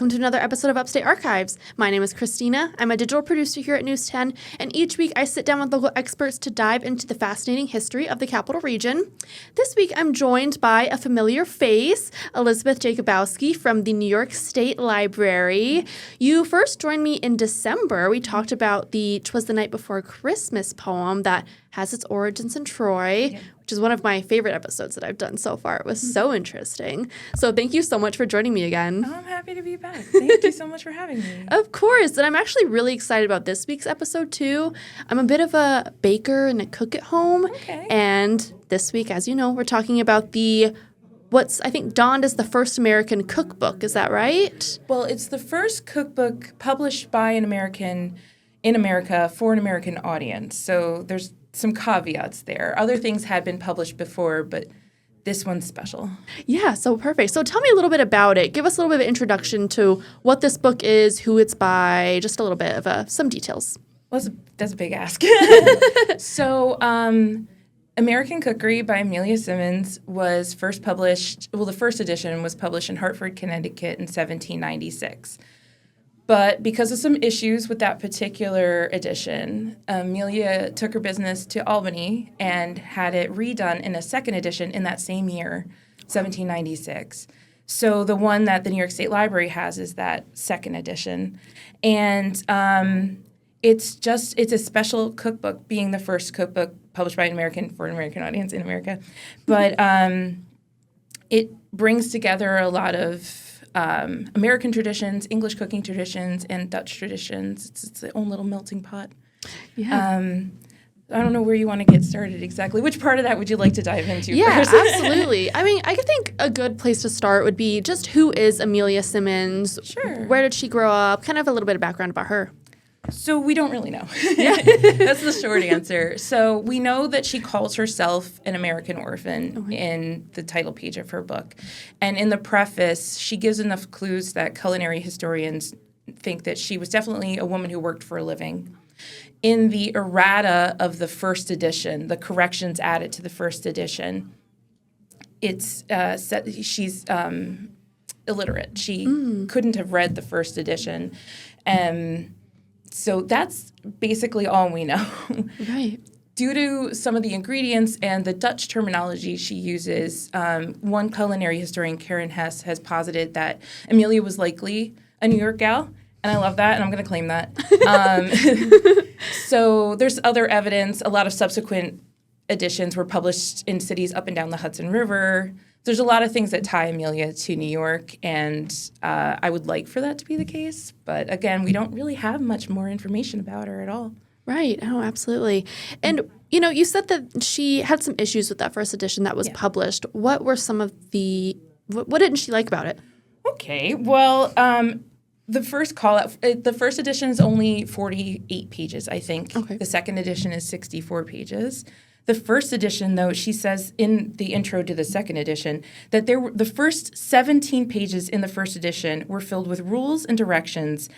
Welcome to another episode of Upstate Archives. My name is Kristina. I'm a digital producer here at News 10, and each week I sit down with local experts to dive into the fascinating history of the Capital Region. This week I'm joined by a familiar face, Elizabeth Jakubowski from the New York State Library. You first joined me in December. We talked about the "'Twas the Night Before Christmas" poem that has its origins in Troy, which is one of my favorite episodes that I've done so far. It was so interesting. So thank you so much for joining me again. Oh, I'm happy to be back. Thank you so much for having me. Of course. And I'm actually really excited about this week's episode, too. I'm a bit of a baker and a cook at home. Okay. And this week, as you know, we're talking about what's, I think, donned as the first American cookbook. Is that right? Well, it's the first cookbook published by an American in America for an American audience. So there's some caveats there. Other things had been published before, but this one's special. Yeah, so perfect. So tell me a little bit about it. Give us a little bit of an introduction to what this book is, who it's by, just a little bit of some details. Well, that's a big ask. So American Cookery by Amelia Simmons was first published, well, the first edition was published in Hartford, Connecticut in 1796. But because of some issues with that particular edition, Amelia took her business to Albany and had it redone in a second edition in that same year, 1796. So the one that the New York State Library has is that second edition. And it's a special cookbook, being the first cookbook published by an American for an American audience in America. But it brings together a lot of American traditions, English cooking traditions, and Dutch traditions. It's its own little melting pot. Yeah. I don't know where you want to get started exactly. Which part of that would you like to dive into first? Yeah, absolutely. I mean, I think a good place to start would be just who is Amelia Simmons? Sure. Where did she grow up? Kind of a little bit of background about her. So we don't really know. That's the short answer. So we know that she calls herself an American orphan in the title page of her book. And in the preface, she gives enough clues that culinary historians think that she was definitely a woman who worked for a living. In the errata of the first edition, the corrections added to the first edition, it's said she's illiterate. She couldn't have read the first edition. So that's basically all we know. Right. Due to some of the ingredients and the Dutch terminology she uses, one culinary historian, Karen Hess, has posited that Amelia was likely a New York gal, and I love that, and I'm going to claim that. So there's other evidence. A lot of subsequent editions were published in cities up and down the Hudson River. There's a lot of things that tie Amelia to New York, and I would like for that to be the case. But again, we don't really have much more information about her at all. Right. Oh, absolutely. And, you said that she had some issues with that first edition that was published. What were some of what didn't she like about it? Okay. Well, the first edition is only 48 pages, I think. Okay. The second edition is 64 pages. The first edition, though, she says in the intro to the second edition that the first 17 pages in the first edition were filled with rules and directions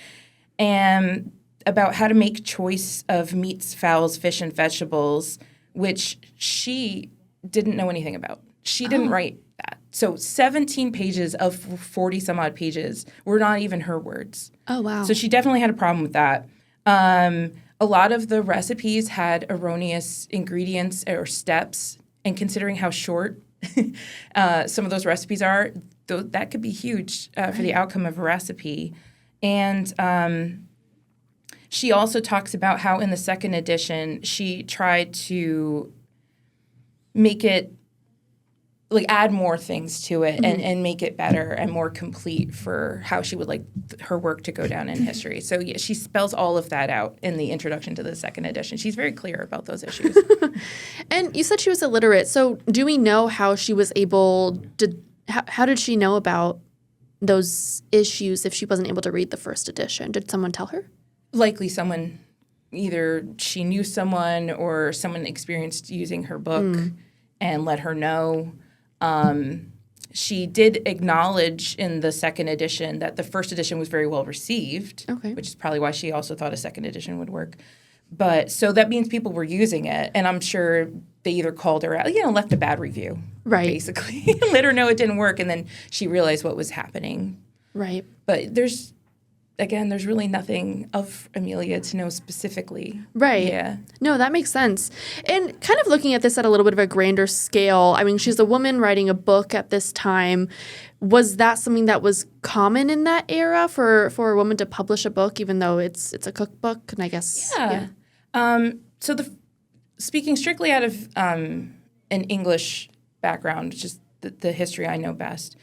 and about how to make choice of meats, fowls, fish, and vegetables, which she didn't know anything about. She didn't write that. So 17 pages of 40-some-odd pages were not even her words. Oh, wow. So she definitely had a problem with that. A lot of the recipes had erroneous ingredients or steps, and considering how short some of those recipes are, that could be huge for the outcome of a recipe. And she also talks about how in the second edition she tried to make it, add more things to it and make it better and more complete for how she would like her work to go down in history. So, yeah, she spells all of that out in the introduction to the second edition. She's very clear about those issues. And you said she was illiterate. So do we know how she was able to – how did she know about those issues if she wasn't able to read the first edition? Did someone tell her? Likely someone – either she knew someone or someone experienced using her book and let her know. She did acknowledge in the second edition that the first edition was very well received, which is probably why she also thought a second edition would work. But so that means people were using it, and I'm sure they either called her out, left a bad review, right? Basically, let her know it didn't work, and then she realized what was happening. Right. But there's really nothing of Amelia to know specifically. Right. Yeah. No, that makes sense. And kind of looking at this at a little bit of a grander scale, I mean, she's a woman writing a book at this time. Was that something that was common in that era for a woman to publish a book, even though it's a cookbook? And I guess, Yeah. So speaking strictly out of an English background, which is the history I know best,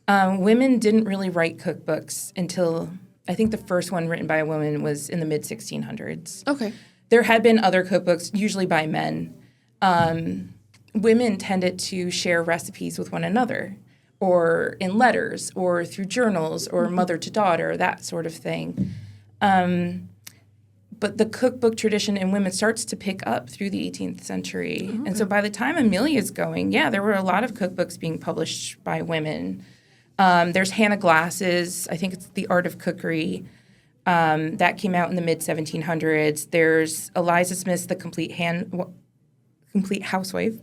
women didn't really write cookbooks until I think the first one written by a woman was in the mid-1600s. Okay. There had been other cookbooks, usually by men. Women tended to share recipes with one another, or in letters, or through journals, or mother to daughter, that sort of thing. But the cookbook tradition in women starts to pick up through the 18th century. Okay. And so by the time Amelia's going, there were a lot of cookbooks being published by women. There's Hannah Glass's, I think it's The Art of Cookery, that came out in the mid-1700s. There's Eliza Smith's The Complete Housewife,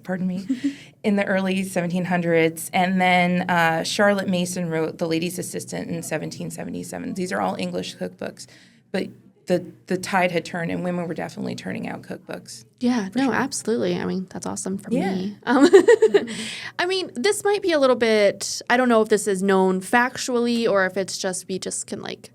in the early 1700s. And then Charlotte Mason wrote The Lady's Assistant in 1777. These are all English cookbooks. But the tide had turned, and women were definitely turning out cookbooks. Yeah, no, sure. Absolutely. I mean, that's awesome for me. I mean, this might be a little bit, I don't know if this is known factually or if it's just we just can, like,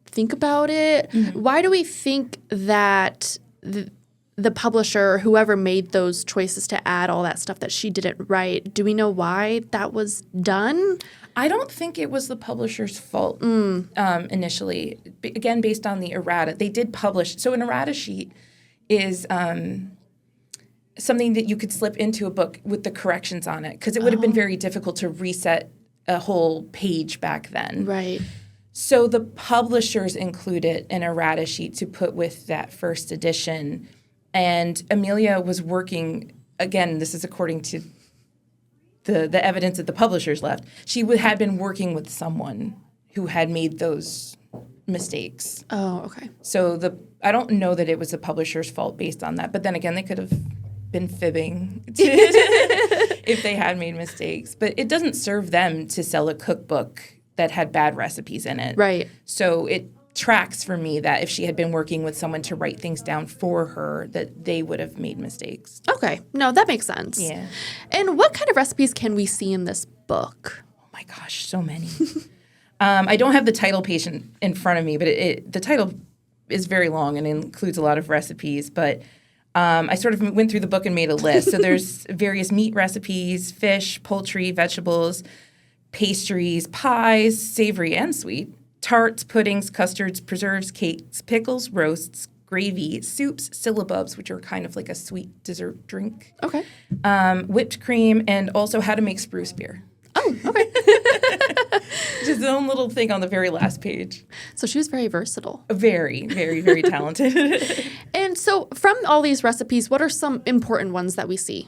think about it. Mm-hmm. Why do we think that the publisher or whoever made those choices to add all that stuff that she didn't write, do we know why that was done? I don't think it was the publisher's fault initially. Again, based on the errata. They did publish. So an errata sheet is something that you could slip into a book with the corrections on it, because it would have been very difficult to reset a whole page back then. Right. So the publishers included an errata sheet to put with that first edition. And Amelia was working, again, this is according to the evidence that the publishers left, she had been working with someone who had made those mistakes. Oh, okay. So I don't know that it was the publisher's fault based on that. But then again, they could have been fibbing if they had made mistakes. But it doesn't serve them to sell a cookbook that had bad recipes in it. Right. So it tracks for me that if she had been working with someone to write things down for her, that they would have made mistakes. Okay. No, that makes sense. Yeah. And what kind of recipes can we see in this book? Oh my gosh, so many. I don't have the title page in front of me, but the title is very long and includes a lot of recipes. But I sort of went through the book and made a list. So there's various meat recipes, fish, poultry, vegetables, pastries, pies, savory and sweet, tarts, puddings, custards, preserves, cakes, pickles, roasts, gravy, soups, syllabubs, which are kind of like a sweet dessert drink. Okay. Whipped cream, and also how to make spruce beer. Oh, okay. Just its own little thing on the very last page. So she was very versatile. Very, very, very talented. And so from all these recipes, what are some important ones that we see?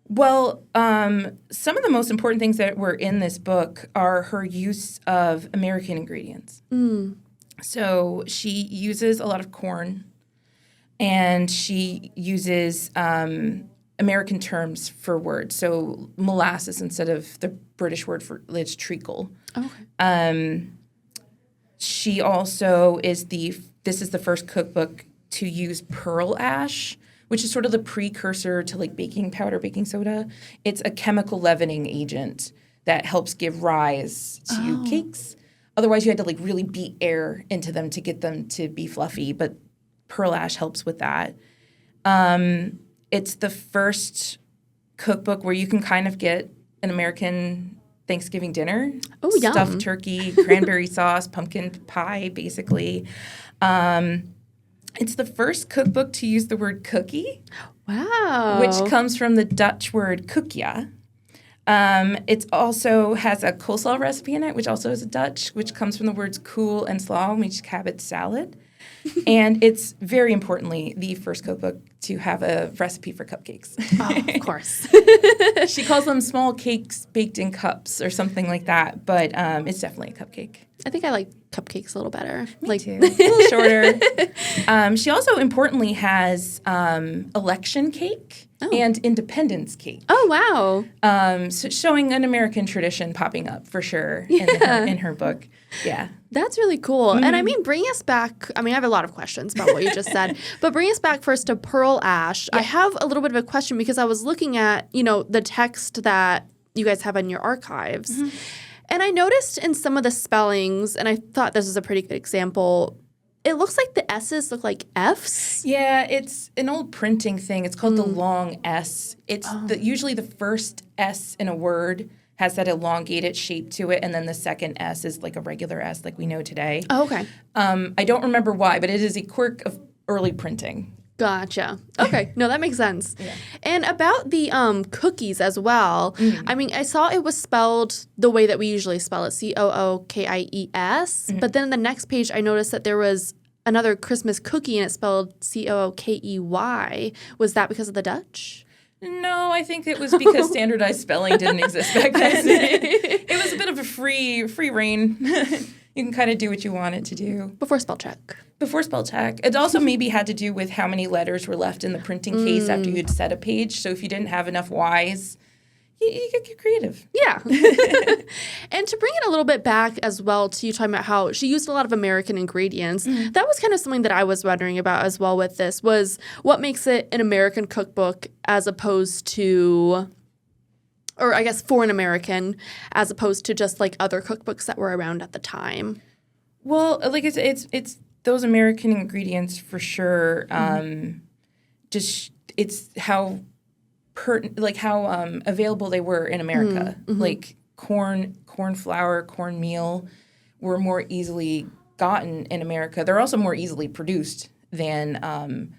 Well, some of the most important things that were in this book are her use of American ingredients. Mm. So she uses a lot of corn, and she uses American terms for words. So molasses instead of the British word for it's treacle. Okay. She also this is the first cookbook to use pearl ash, which is sort of the precursor to like baking powder, baking soda. It's a chemical leavening agent that helps give rise to cakes. Otherwise, you had to like really beat air into them to get them to be fluffy, but pearl ash helps with that. It's the first cookbook where you can kind of get an American Thanksgiving dinner. Oh, yum. Stuffed turkey, cranberry sauce, pumpkin pie, basically. It's the first cookbook to use the word cookie. Wow. Which comes from the Dutch word koekje. It also has a coleslaw recipe in it, which also is a Dutch, which comes from the words kool and slaw, which is cabbage salad. And it's very importantly the first cookbook to have a recipe for cupcakes. Oh, of course. She calls them small cakes baked in cups or something like that, but it's definitely a cupcake. I think I like cupcakes a little better. Me too. A little shorter. She also importantly has election cake. and Independence Cake. Oh, wow. So showing an American tradition popping up for sure in her book. Yeah. That's really cool. And I mean, bring us back. I mean, I have a lot of questions about what you just said, but bring us back first to Pearl Ash. Yeah. I have a little bit of a question because I was looking at, the text that you guys have in your archives. And I noticed in some of the spellings, and I thought this was a pretty good example, it looks like the S's look like F's. Yeah, it's an old printing thing. It's called the long S. It's usually the first S in a word has that elongated shape to it, and then the second S is like a regular S like we know today. Oh, okay. I don't remember why, but it is a quirk of early printing. Gotcha. Okay. No, that makes sense. Yeah. And about the cookies as well, I mean, I saw it was spelled the way that we usually spell it, Cookies. But then the next page, I noticed that there was another Christmas cookie and it spelled Cookey. Was that because of the Dutch? No, I think it was because standardized spelling didn't exist back then. It was a bit of a free reign. You can kind of do what you want it to do. Before spell check. It also maybe had to do with how many letters were left in the printing case after you'd set a page. So if you didn't have enough Y's, you could get creative. Yeah. And to bring it a little bit back as well to you talking about how she used a lot of American ingredients, that was kind of something that I was wondering about as well with this was what makes it an American cookbook as opposed to, or I guess foreign American, as opposed to just like other cookbooks that were around at the time. Well, like it's those American ingredients for sure. Just it's how available they were in America. Like corn flour, cornmeal were more easily gotten in America. They're also more easily produced than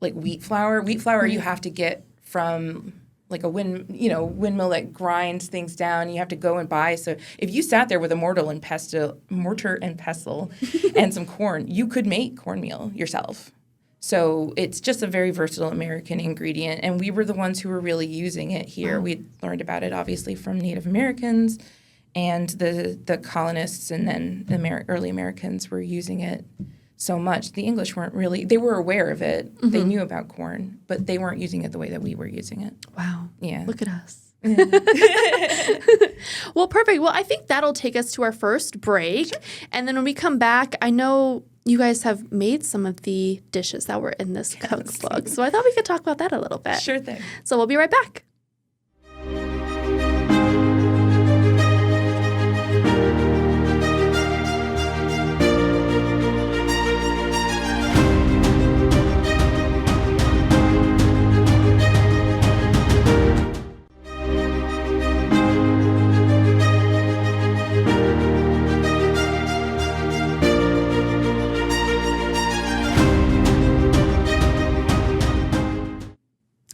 like wheat flour. Wheat flour you have to get from like a windmill that grinds things down. You have to go and buy. So if you sat there with a mortar and pestle and some corn, you could make cornmeal yourself. So it's just a very versatile American ingredient, and we were the ones who were really using it here. We learned about it obviously from Native Americans and the colonists, and then early Americans were using it so much. The English weren't really, they were aware of it. They knew about corn, but they weren't using it the way that we were using it. Wow. Yeah. Look at us. Well, perfect. Well, I think that'll take us to our first break. Sure. And then when we come back, I know you guys have made some of the dishes that were in this cookbook. So I thought we could talk about that a little bit. Sure thing. So we'll be right back.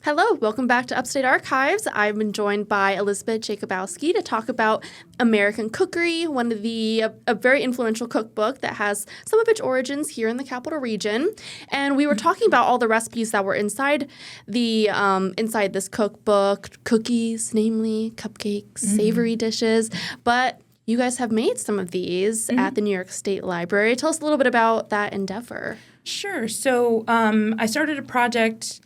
Hello, welcome back to Upstate Archives. I've been joined by Elizabeth Jakubowski to talk about American Cookery, a very influential cookbook that has some of its origins here in the Capital Region. And we were talking about all the recipes that were inside this cookbook, cookies, namely cupcakes, savory dishes, but you guys have made some of these at the New York State Library. Tell us a little bit about that endeavor. Sure. So I started a project,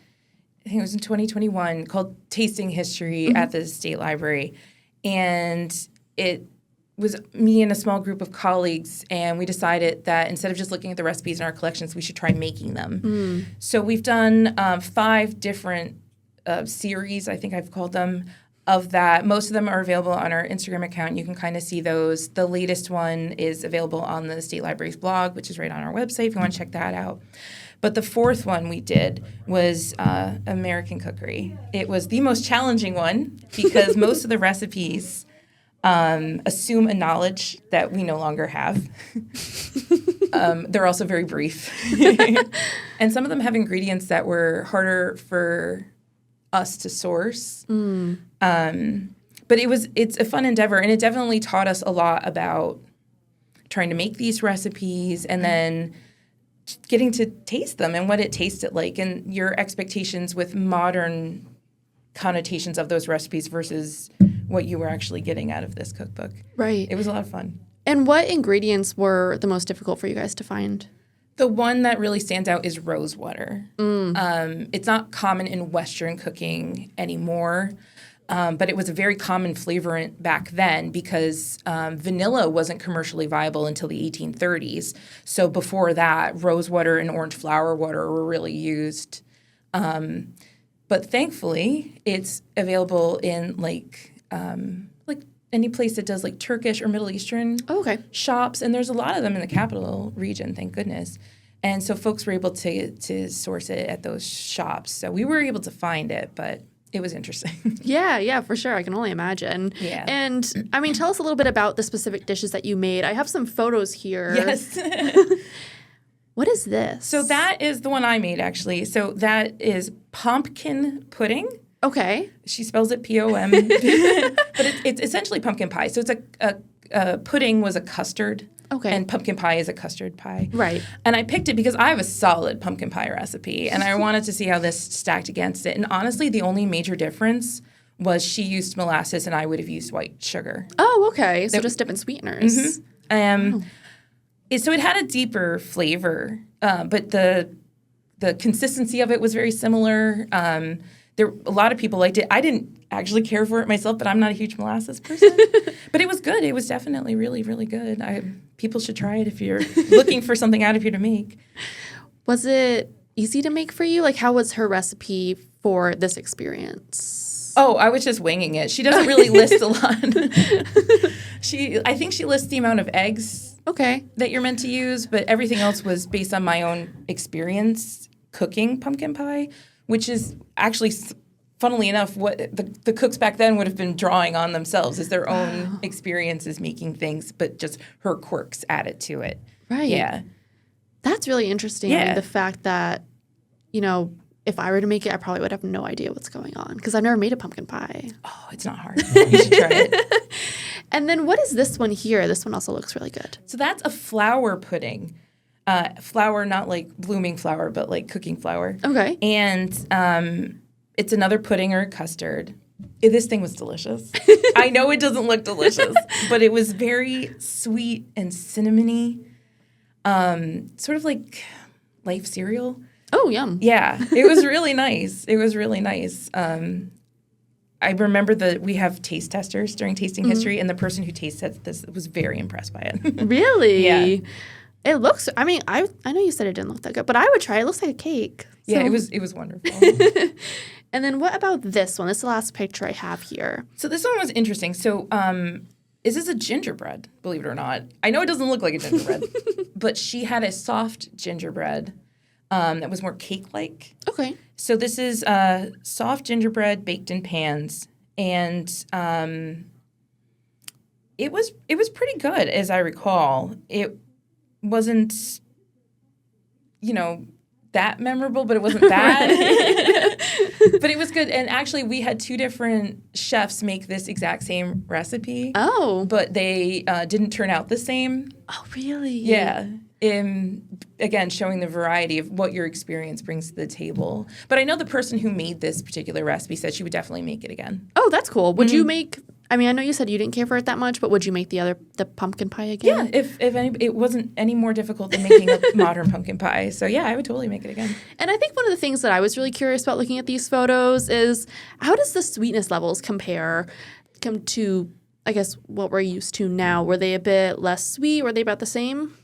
I think it was in 2021, called Tasting History at the State Library. And it was me and a small group of colleagues, and we decided that instead of just looking at the recipes in our collections, we should try making them. So we've done 5 different series, I think I've called them, of that. Most of them are available on our Instagram account. You can kind of see those. The latest one is available on the State Library's blog, which is right on our website if you want to check that out. But the 4th one we did was American Cookery. It was the most challenging one because most of the recipes assume a knowledge that we no longer have. They're also very brief. And some of them have ingredients that were harder for us to source. But it's a fun endeavor, and it definitely taught us a lot about trying to make these recipes and then getting to taste them and what it tasted like and your expectations with modern connotations of those recipes versus what you were actually getting out of this cookbook. Right. It was a lot of fun. And what ingredients were the most difficult for you guys to find? The one that really stands out is rose water. It's not common in Western cooking anymore, but it was a very common flavorant back then because vanilla wasn't commercially viable until the 1830s. So before that, rose water and orange flower water were really used. But thankfully, it's available in like any place that does like Turkish or Middle Eastern shops, and there's a lot of them in the capital region, thank goodness. And so folks were able to source it at those shops. So we were able to find it, but it was interesting. Yeah, for sure. I can only imagine. Yeah. And, I mean, tell us a little bit about the specific dishes that you made. I have some photos here. Yes. What is this? So that is the one I made, actually. So that is pumpkin pudding. Okay. She spells it P-O-M. But it's essentially pumpkin pie. So it's a pudding was a custard. Okay. And pumpkin pie is a custard pie. Right. And I picked it because I have a solid pumpkin pie recipe, and I wanted to see how this stacked against it. And honestly, the only major difference was she used molasses and I would have used white sugar. Oh, okay. So just different sweeteners. So it had a deeper flavor, but the consistency of it was very similar. A lot of people liked it. I didn't actually care for it myself, but I'm not a huge molasses person. But it was good. It was definitely really, really good. People should try it if you're looking for something out of here to make. Was it easy to make for you? Like, how was her recipe for this experience? Oh, I was just winging it. She doesn't really list a lot. I think she lists the amount of eggs that you're meant to use, but everything else was based on my own experience cooking pumpkin pie, which is actually, funnily enough, what the cooks back then would have been drawing on themselves as their own experiences making things, but just her quirks added to it. Right. Yeah. That's really interesting. Yeah. I mean, the fact that, if I were to make it, I probably would have no idea what's going on because I've never made a pumpkin pie. Oh, it's not hard. You should try it. And then what is this one here? This one also looks really good. So that's a flour pudding. Flour, not like blooming flour, but like cooking flour. Okay. And it's another pudding or custard. This thing was delicious. I know it doesn't look delicious, but it was very sweet and cinnamony. Sort of like Life cereal. Oh, yum. Yeah, it was really nice. It was really nice. I remember that we have taste testers during tasting history, and the person who tasted this was very impressed by it. Really? Yeah. It looks, I mean, I know you said it didn't look that good, but I would try it. It looks like a cake. Yeah, it was wonderful. And then what about this one? This is the last picture I have here. So this one was interesting. So this is a gingerbread, believe it or not. I know it doesn't look like a gingerbread, but she had a soft gingerbread that was more cake-like. Okay. So this is soft gingerbread baked in pans, and it was pretty good, as I recall. It wasn't, that memorable, but it wasn't bad. But it was good. And actually, we had two different chefs make this exact same recipe. Oh. But they didn't turn out the same. Oh, really? Yeah. Again, showing the variety of what your experience brings to the table. But I know the person who made this particular recipe said she would definitely make it again. Oh, that's cool. Would you make, I mean, I know you said you didn't care for it that much, but would you make the pumpkin pie again? Yeah, if it wasn't any more difficult than making a modern pumpkin pie. So yeah, I would totally make it again. And I think one of the things that I was really curious about looking at these photos is how does the sweetness levels come to, I guess, what we're used to now? Were they a bit less sweet? Were they about the same?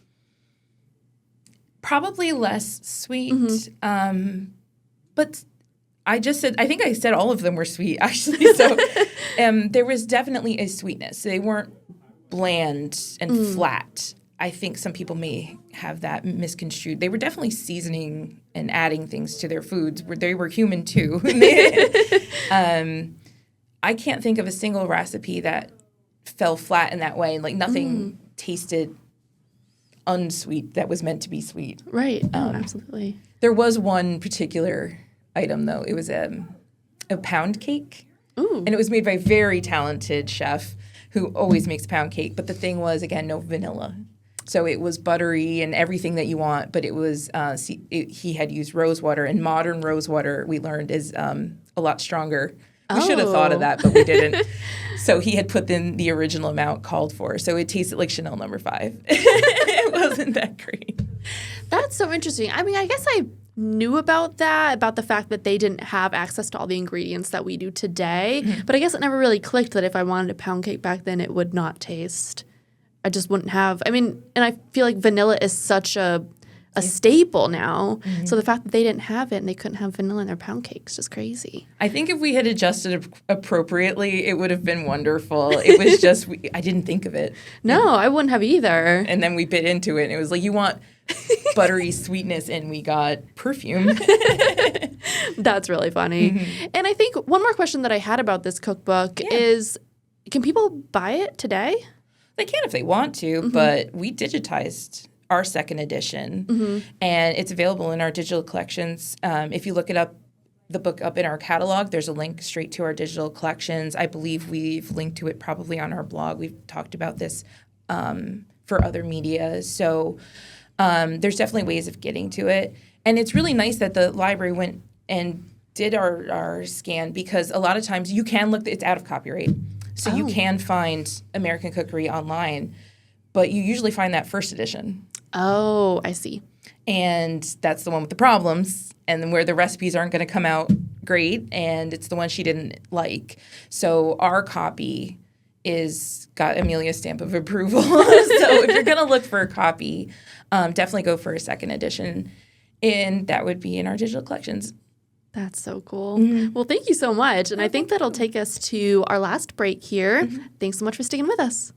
Probably less sweet, but I think I said all of them were sweet, actually. So there was definitely a sweetness. They weren't bland and flat. I think some people may have that misconstrued. They were definitely seasoning and adding things to their foods. They were human, too. I can't think of a single recipe that fell flat in that way. Like, nothing tasted unsweet that was meant to be sweet. Right. Absolutely. There was one particular item, though. It was a pound cake. Ooh. And it was made by a very talented chef who always makes pound cake. But the thing was, again, no vanilla. So it was buttery and everything that you want, but it was he had used rose water, and modern rose water, we learned, is a lot stronger. We should have thought of that, but we didn't. So he had put in the original amount called for. So it tasted like Chanel No. 5. It wasn't that great. That's so interesting. I mean, I guess I knew about that, about the fact that they didn't have access to all the ingredients that we do today. Mm-hmm. But I guess it never really clicked that if I wanted a pound cake back then, it would not taste. I just wouldn't have. I mean, and I feel like vanilla is such a staple now. Mm-hmm. So the fact that they didn't have it and they couldn't have vanilla in their pound cakes is just crazy. I think if we had adjusted appropriately, it would have been wonderful. It was just, I didn't think of it. No, I wouldn't have either. And then we bit into it, and it was like, you want buttery sweetness, and we got perfume. That's really funny. Mm-hmm. And I think one more question that I had about this cookbook is, can people buy it today? They can if they want to, but we digitized our second edition, and it's available in our digital collections. If you look it up, the book up in our catalog, there's a link straight to our digital collections. I believe we've linked to it probably on our blog. We've talked about this for other media. So there's definitely ways of getting to it. And it's really nice that the library went and did our scan, because a lot of times you can look, it's out of copyright. So you can find American Cookery online, but you usually find that first edition. Oh, I see. And that's the one with the problems, and then where the recipes aren't going to come out great, and it's the one she didn't like. So our copy got Amelia's stamp of approval. So if you're going to look for a copy, definitely go for a second edition, and that would be in our digital collections. That's so cool. Well, thank you so much. And I think that'll take us to our last break here. Thanks so much for sticking with us.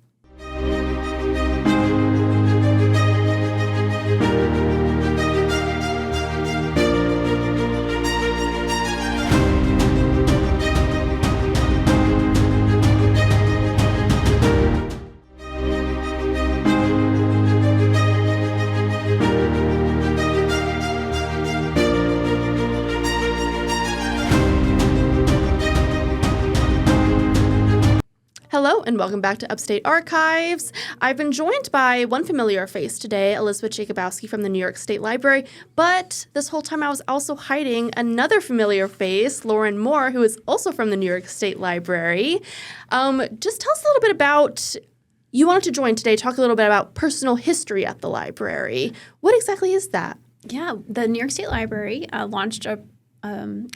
Hello and welcome back to Upstate Archives. I've been joined by one familiar face today, Elizabeth Jakubowski from the New York State Library, but this whole time I was also hiding another familiar face, Lauren Moore, who is also from the New York State Library. Just tell us a little bit about, you wanted to join today, talk a little bit about personal history at the library. What exactly is that? Yeah, the New York State Library launched a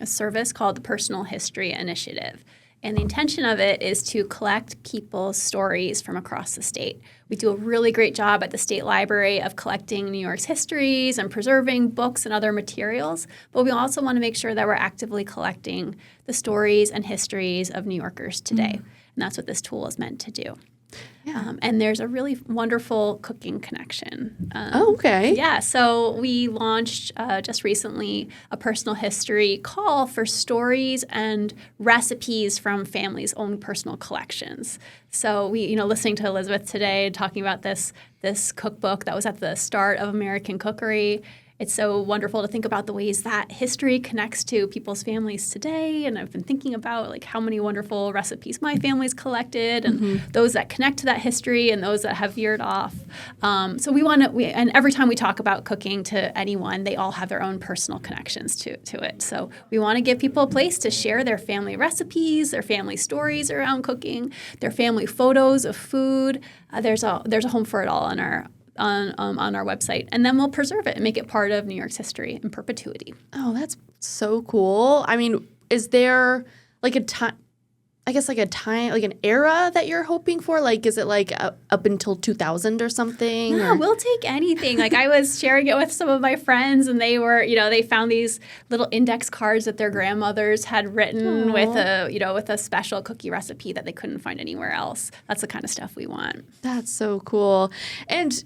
service called the Personal History Initiative. And the intention of it is to collect people's stories from across the state. We do a really great job at the State Library of collecting New York's histories and preserving books and other materials, but we also want to make sure that we're actively collecting the stories and histories of New Yorkers today. And that's what this tool is meant to do. Yeah. And there's a really wonderful cooking connection. Okay. Yeah, so we launched just recently a personal history call for stories and recipes from families' own personal collections. So we, listening to Elizabeth today talking about this cookbook that was at the start of American Cookery. It's so wonderful to think about the ways that history connects to people's families today. And I've been thinking about how many wonderful recipes my family's collected and those that connect to that history and those that have veered off. So and every time we talk about cooking to anyone, they all have their own personal connections to it. So we want to give people a place to share their family recipes, their family stories around cooking, their family photos of food. There's a home for it all on our website, and then we'll preserve it and make it part of New York's history in perpetuity. Oh, that's so cool. I mean, is there like a time, like an era that you're hoping for? Like, is it up until 2000 or something? No, we'll take anything. I was sharing it with some of my friends, and they were, they found these little index cards that their grandmothers had written with a special cookie recipe that they couldn't find anywhere else. That's the kind of stuff we want. That's so cool. And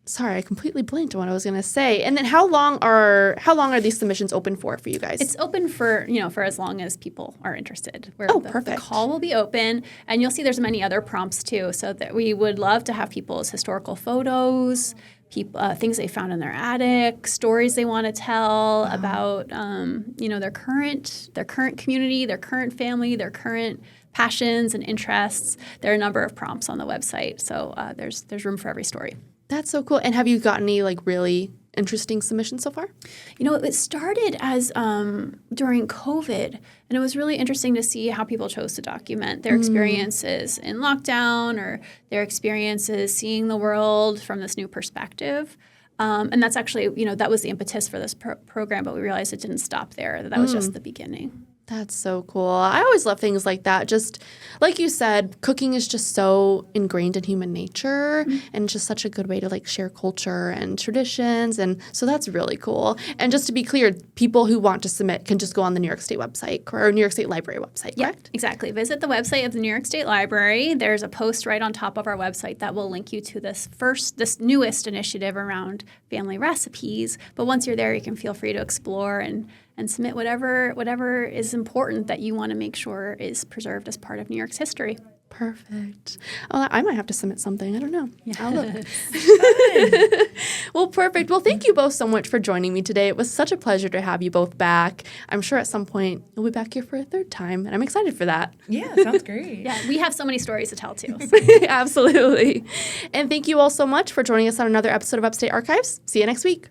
sorry, I completely blanked on what I was going to say. And then how long are these submissions open for you guys? It's open for as long as people are interested. Perfect. The call will be open, and you'll see there's many other prompts too. So that we would love to have people's historical photos, things they found in their attic, stories they want to tell about their current community, their current family, their current passions and interests. There are a number of prompts on the website, so there's room for every story. That's so cool. And have you got any really interesting submissions so far? It started as during COVID, and it was really interesting to see how people chose to document their experiences in lockdown or their experiences seeing the world from this new perspective. And that's actually, that was the impetus for this program, but we realized it didn't stop there, that was just the beginning. That's so cool. I always love things like that. Just like you said, cooking is just so ingrained in human nature and just such a good way to like share culture and traditions. And so that's really cool. And just to be clear, people who want to submit can just go on the New York State website or New York State Library website, correct? Yeah, exactly. Visit the website of the New York State Library. There's a post right on top of our website that will link you to this newest initiative around family recipes. But once you're there, you can feel free to explore and submit whatever is important that you want to make sure is preserved as part of New York's history. Perfect. Oh, I might have to submit something. I don't know. Yeah. I'll look. Well, perfect. Well, thank you both so much for joining me today. It was such a pleasure to have you both back. I'm sure at some point you'll be back here for a third time, and I'm excited for that. Yeah, sounds great. Yeah, we have so many stories to tell, too. Absolutely. And thank you all so much for joining us on another episode of Upstate Archives. See you next week.